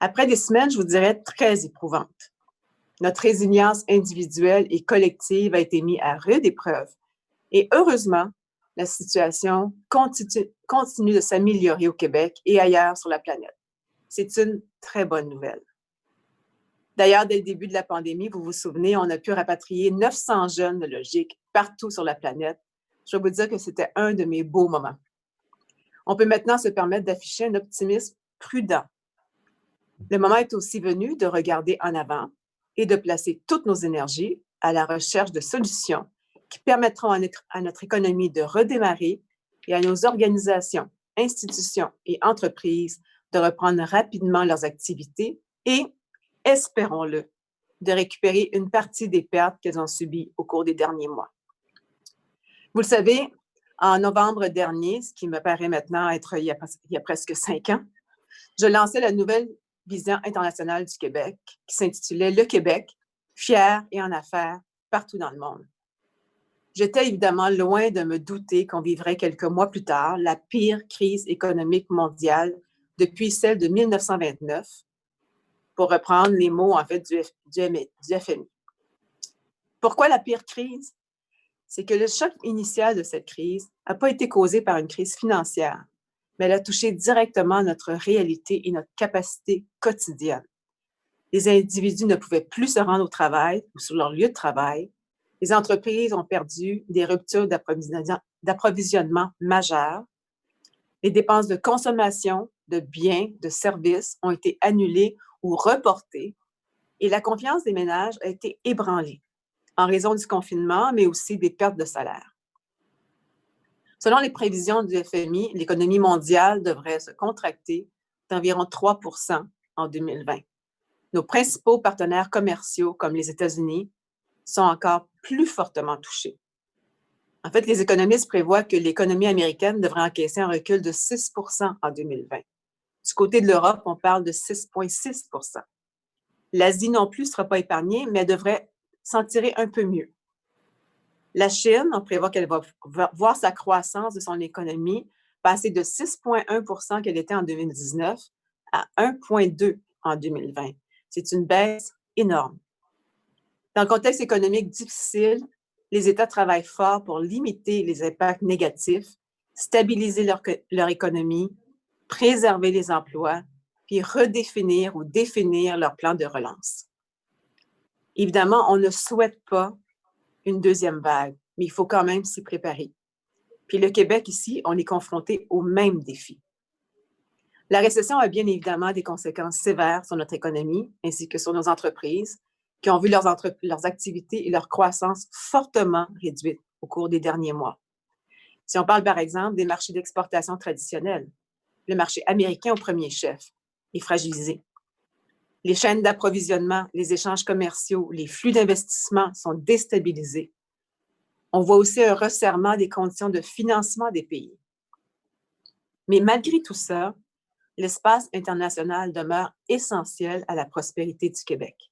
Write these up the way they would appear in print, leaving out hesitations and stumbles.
Après des semaines, je vous dirais, très éprouvantes. Notre résilience individuelle et collective a été mise à rude épreuve. Et heureusement, la situation continue de s'améliorer au Québec et ailleurs sur la planète. C'est une très bonne nouvelle. D'ailleurs, dès le début de la pandémie, vous vous souvenez, on a pu rapatrier 900 jeunes de logique partout sur la planète. Je vais vous dire que c'était un de mes beaux moments. On peut maintenant se permettre d'afficher un optimisme prudent. Le moment est aussi venu de regarder en avant et de placer toutes nos énergies à la recherche de solutions qui permettront à notre économie de redémarrer et à nos organisations, institutions et entreprises de reprendre rapidement leurs activités et, espérons-le, de récupérer une partie des pertes qu'elles ont subies au cours des derniers mois. Vous le savez, en novembre dernier, ce qui me paraît maintenant être il y a presque 5 ans, je lançais la nouvelle vision internationale du Québec qui s'intitulait « Le Québec, fier et en affaires partout dans le monde ». J'étais évidemment loin de me douter qu'on vivrait quelques mois plus tard la pire crise économique mondiale depuis celle de 1929, pour reprendre les mots en fait du FMI. Pourquoi la pire crise? C'est que le choc initial de cette crise n'a pas été causé par une crise financière, mais elle a touché directement notre réalité et notre capacité quotidienne. Les individus ne pouvaient plus se rendre au travail ou sur leur lieu de travail. Les entreprises ont perdu des ruptures d'approvisionnement majeures. Les dépenses de consommation, de biens, de services ont été annulées ou reportées et la confiance des ménages a été ébranlée en raison du confinement, mais aussi des pertes de salaire. Selon les prévisions du FMI, l'économie mondiale devrait se contracter d'environ 3 % en 2020. Nos principaux partenaires commerciaux, comme les États-Unis, sont encore plus fortement touchés. En fait, les économistes prévoient que l'économie américaine devrait encaisser un recul de 6 % en 2020. Du côté de l'Europe, on parle de 6,6 %. L'Asie non plus ne sera pas épargnée, mais devrait s'en tirer un peu mieux. La Chine, on prévoit qu'elle va voir sa croissance de son économie passer de 6,1 % qu'elle était en 2019 à 1,2 % en 2020. C'est une baisse énorme. Dans le contexte économique difficile, les États travaillent fort pour limiter les impacts négatifs, stabiliser leur économie, préserver les emplois, puis redéfinir ou définir leur plan de relance. Évidemment, on ne souhaite pas une deuxième vague, mais il faut quand même s'y préparer. Puis le Québec, ici, on est confronté aux mêmes défis. La récession a bien évidemment des conséquences sévères sur notre économie ainsi que sur nos entreprises qui ont vu leurs activités et leur croissance fortement réduites au cours des derniers mois. Si on parle par exemple des marchés d'exportation traditionnels, le marché américain au premier chef est fragilisé. Les chaînes d'approvisionnement, les échanges commerciaux, les flux d'investissement sont déstabilisés. On voit aussi un resserrement des conditions de financement des pays. Mais malgré tout ça, l'espace international demeure essentiel à la prospérité du Québec.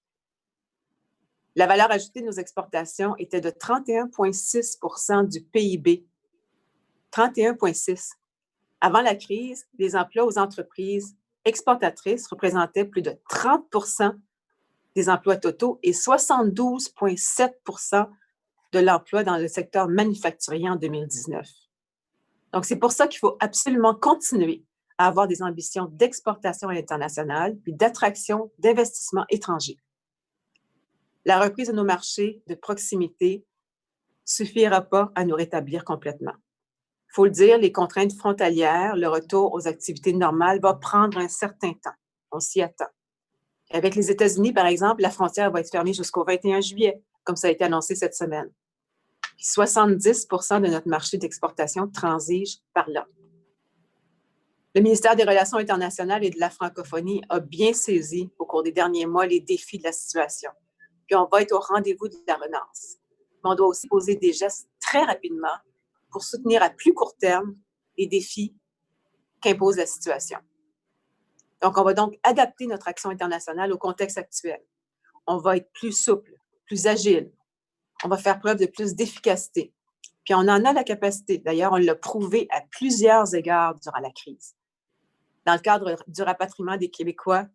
La valeur ajoutée de nos exportations était de 31,6 % du PIB. 31,6 %. Avant la crise, les emplois aux entreprises exportatrices représentaient plus de 30 % des emplois totaux et 72,7 % de l'emploi dans le secteur manufacturier en 2019. Donc, c'est pour ça qu'il faut absolument continuer à avoir des ambitions d'exportation internationale puis d'attraction d'investissements étrangers. La reprise de nos marchés de proximité ne suffira pas à nous rétablir complètement. Il faut le dire, les contraintes frontalières, le retour aux activités normales va prendre un certain temps. On s'y attend. Avec les États-Unis, par exemple, la frontière va être fermée jusqu'au 21 juillet, comme ça a été annoncé cette semaine. Puis 70 % de notre marché d'exportation transige par là. Le ministère des Relations internationales et de la francophonie a bien saisi au cours des derniers mois les défis de la situation. Puis on va être au rendez-vous de la relance. Mais on doit aussi poser des gestes très rapidement pour soutenir à plus court terme les défis qu'impose la situation. Donc, on va donc adapter notre action internationale au contexte actuel. On va être plus souple, plus agile. On va faire preuve de plus d'efficacité. Puis on en a la capacité. D'ailleurs, on l'a prouvé à plusieurs égards durant la crise. Dans le cadre du rapatriement des Québécois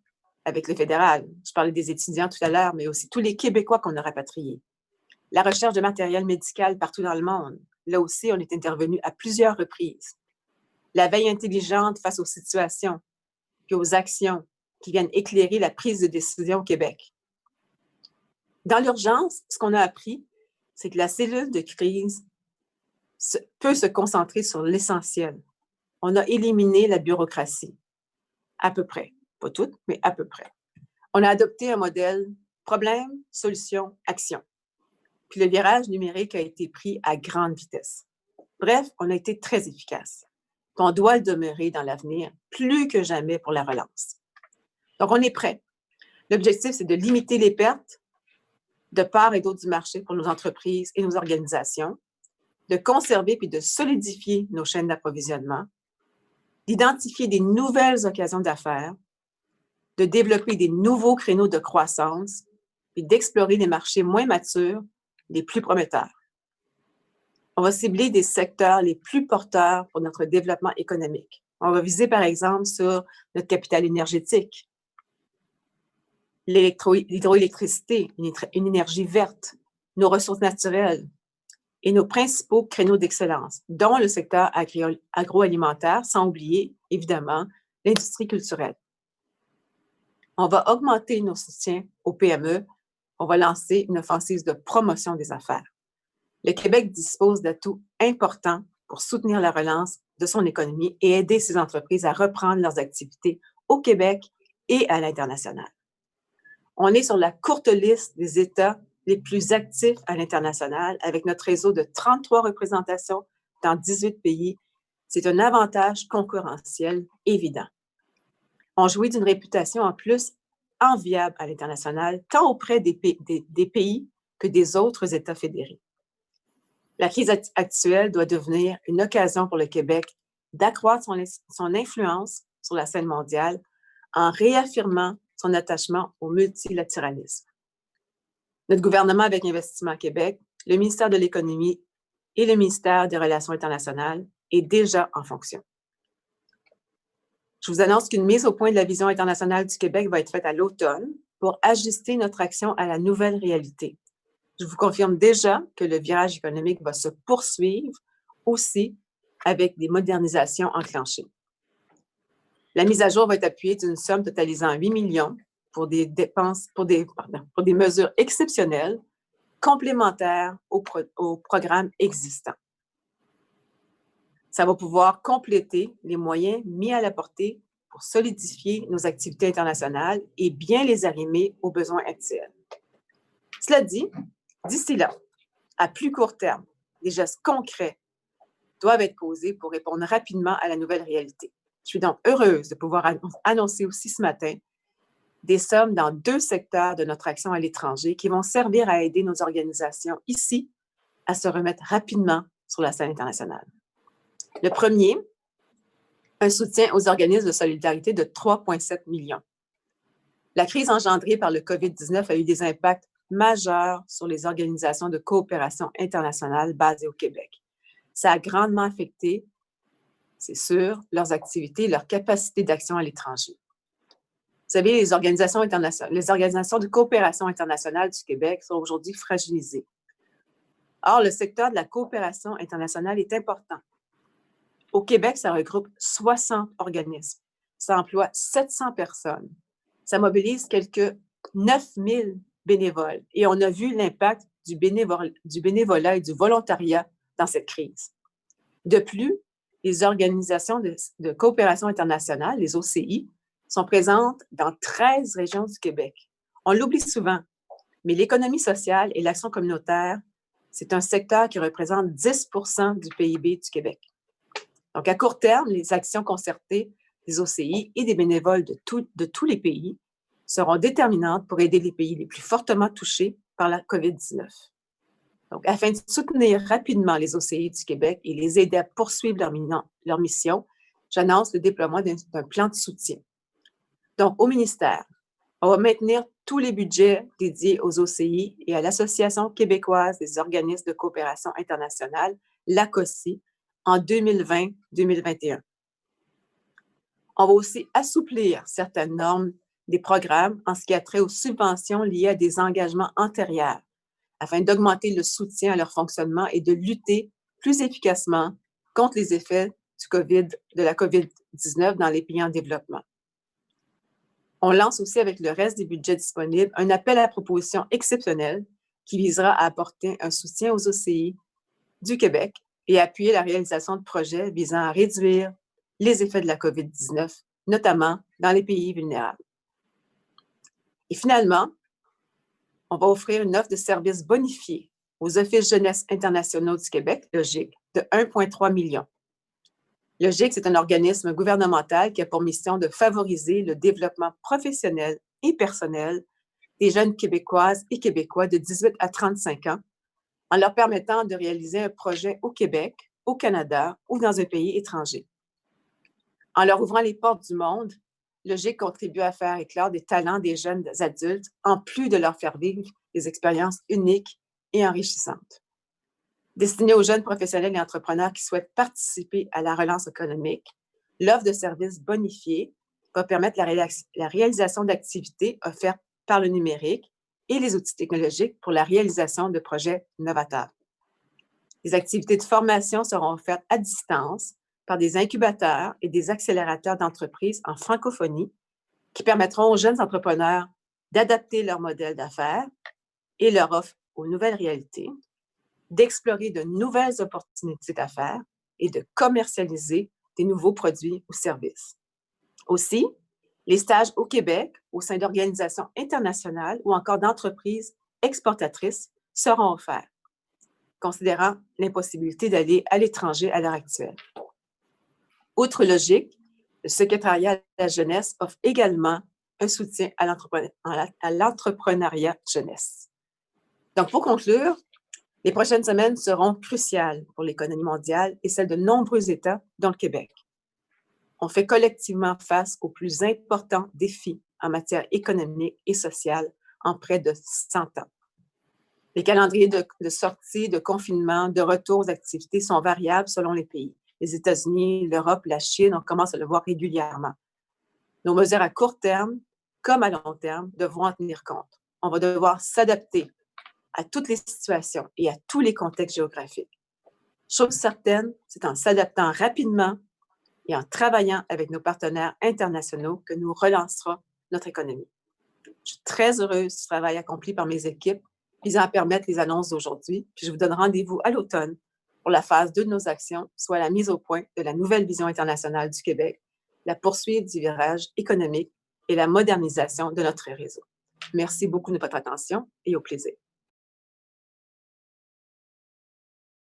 avec le fédéral. Je parlais des étudiants tout à l'heure, mais aussi tous les Québécois qu'on a rapatriés. La recherche de matériel médical partout dans le monde. Là aussi, on est intervenu à plusieurs reprises. La veille intelligente face aux situations, puis aux actions qui viennent éclairer la prise de décision au Québec. Dans l'urgence, ce qu'on a appris, c'est que la cellule de crise peut se concentrer sur l'essentiel. On a éliminé la bureaucratie, à peu près. Pas toute, mais à peu près. On a adopté un modèle problème, solution, action. Puis le virage numérique a été pris à grande vitesse. Bref, on a été très efficace. On doit le demeurer dans l'avenir plus que jamais pour la relance. Donc, on est prêt. L'objectif, c'est de limiter les pertes de part et d'autre du marché pour nos entreprises et nos organisations, de conserver puis de solidifier nos chaînes d'approvisionnement, d'identifier des nouvelles occasions d'affaires, de développer des nouveaux créneaux de croissance et d'explorer les marchés moins matures, les plus prometteurs. On va cibler des secteurs les plus porteurs pour notre développement économique. On va viser, par exemple, sur notre capital énergétique, l'hydroélectricité, une énergie verte, nos ressources naturelles et nos principaux créneaux d'excellence, dont le secteur agroalimentaire, sans oublier, évidemment, l'industrie culturelle. On va augmenter nos soutiens aux PME. On va lancer une offensive de promotion des affaires. Le Québec dispose d'atouts importants pour soutenir la relance de son économie et aider ses entreprises à reprendre leurs activités au Québec et à l'international. On est sur la courte liste des États les plus actifs à l'international avec notre réseau de 33 représentations dans 18 pays. C'est un avantage concurrentiel évident. On jouit d'une réputation en plus enviable à l'international, tant auprès des pays que des autres États fédérés. La crise actuelle doit devenir une occasion pour le Québec d'accroître son influence sur la scène mondiale en réaffirmant son attachement au multilatéralisme. Notre gouvernement avec Investissement Québec, le ministère de l'Économie et le ministère des Relations internationales est déjà en fonction. Je vous annonce qu'une mise au point de la vision internationale du Québec va être faite à l'automne pour ajuster notre action à la nouvelle réalité. Je vous confirme déjà que le virage économique va se poursuivre aussi avec des modernisations enclenchées. La mise à jour va être appuyée d'une somme totalisant 8 millions pour des mesures exceptionnelles complémentaires au programme existant. Ça va pouvoir compléter les moyens mis à la portée pour solidifier nos activités internationales et bien les arrimer aux besoins actuels. Cela dit, d'ici là, à plus court terme, des gestes concrets doivent être posés pour répondre rapidement à la nouvelle réalité. Je suis donc heureuse de pouvoir annoncer aussi ce matin des sommes dans 2 secteurs de notre action à l'étranger qui vont servir à aider nos organisations ici à se remettre rapidement sur la scène internationale. Le premier, un soutien aux organismes de solidarité de 3,7 millions. La crise engendrée par le COVID-19 a eu des impacts majeurs sur les organisations de coopération internationale basées au Québec. Ça a grandement affecté, c'est sûr, leurs activités et leur capacité d'action à l'étranger. Vous savez, les organisations de coopération internationale du Québec sont aujourd'hui fragilisées. Or, le secteur de la coopération internationale est important. Au Québec, ça regroupe 60 organismes. Ça emploie 700 personnes. Ça mobilise quelques 9000 bénévoles. Et on a vu l'impact du bénévolat et du volontariat dans cette crise. De plus, les organisations de coopération internationale, les OCI, sont présentes dans 13 régions du Québec. On l'oublie souvent, mais l'économie sociale et l'action communautaire, c'est un secteur qui représente 10 % du PIB du Québec. Donc, à court terme, les actions concertées des OCI et des bénévoles de tous les pays seront déterminantes pour aider les pays les plus fortement touchés par la COVID-19. Donc, afin de soutenir rapidement les OCI du Québec et les aider à poursuivre leur mission, j'annonce le déploiement d'un plan de soutien. Donc, au ministère, on va maintenir tous les budgets dédiés aux OCI et à l'Association québécoise des organismes de coopération internationale, l'ACOSI, en 2020-2021. On va aussi assouplir certaines normes des programmes en ce qui a trait aux subventions liées à des engagements antérieurs, afin d'augmenter le soutien à leur fonctionnement et de lutter plus efficacement contre les effets de la COVID-19 dans les pays en développement. On lance aussi avec le reste des budgets disponibles un appel à propositions exceptionnelles qui visera à apporter un soutien aux OCI du Québec et appuyer la réalisation de projets visant à réduire les effets de la COVID-19, notamment dans les pays vulnérables. Et finalement, on va offrir une offre de services bonifiés aux Offices jeunesse internationaux du Québec, le GIC, de 1,3 million. Le GIC, c'est un organisme gouvernemental qui a pour mission de favoriser le développement professionnel et personnel des jeunes Québécoises et Québécois de 18 à 35 ans, en leur permettant de réaliser un projet au Québec, au Canada ou dans un pays étranger. En leur ouvrant les portes du monde, le GIC contribue à faire éclore des talents des jeunes adultes, en plus de leur faire vivre des expériences uniques et enrichissantes. Destinée aux jeunes professionnels et entrepreneurs qui souhaitent participer à la relance économique, l'offre de services bonifiés va permettre la réalisation d'activités offertes par le numérique et les outils technologiques pour la réalisation de projets novateurs. Les activités de formation seront offertes à distance par des incubateurs et des accélérateurs d'entreprises en francophonie qui permettront aux jeunes entrepreneurs d'adapter leur modèle d'affaires et leur offre aux nouvelles réalités, d'explorer de nouvelles opportunités d'affaires et de commercialiser des nouveaux produits ou services. Aussi, les stages au Québec, au sein d'organisations internationales ou encore d'entreprises exportatrices seront offerts, considérant l'impossibilité d'aller à l'étranger à l'heure actuelle. Outre le GIC, le secrétariat de la jeunesse offre également un soutien à l'entrepreneuriat jeunesse. Donc, pour conclure, les prochaines semaines seront cruciales pour l'économie mondiale et celle de nombreux États, dont le Québec. On fait collectivement face aux plus importants défis en matière économique et sociale en près de 100 ans. Les calendriers de sortie, de confinement, de retour aux activités sont variables selon les pays. Les États-Unis, l'Europe, la Chine, on commence à le voir régulièrement. Nos mesures à court terme comme à long terme devront en tenir compte. On va devoir s'adapter à toutes les situations et à tous les contextes géographiques. Chose certaine, c'est en s'adaptant rapidement et en travaillant avec nos partenaires internationaux que nous relancerons notre économie. Je suis très heureuse du travail accompli par mes équipes visant à permettre les annonces d'aujourd'hui, puis je vous donne rendez-vous à l'automne pour la phase 2 de nos actions, soit la mise au point de la nouvelle vision internationale du Québec, la poursuite du virage économique et la modernisation de notre réseau. Merci beaucoup de votre attention et au plaisir.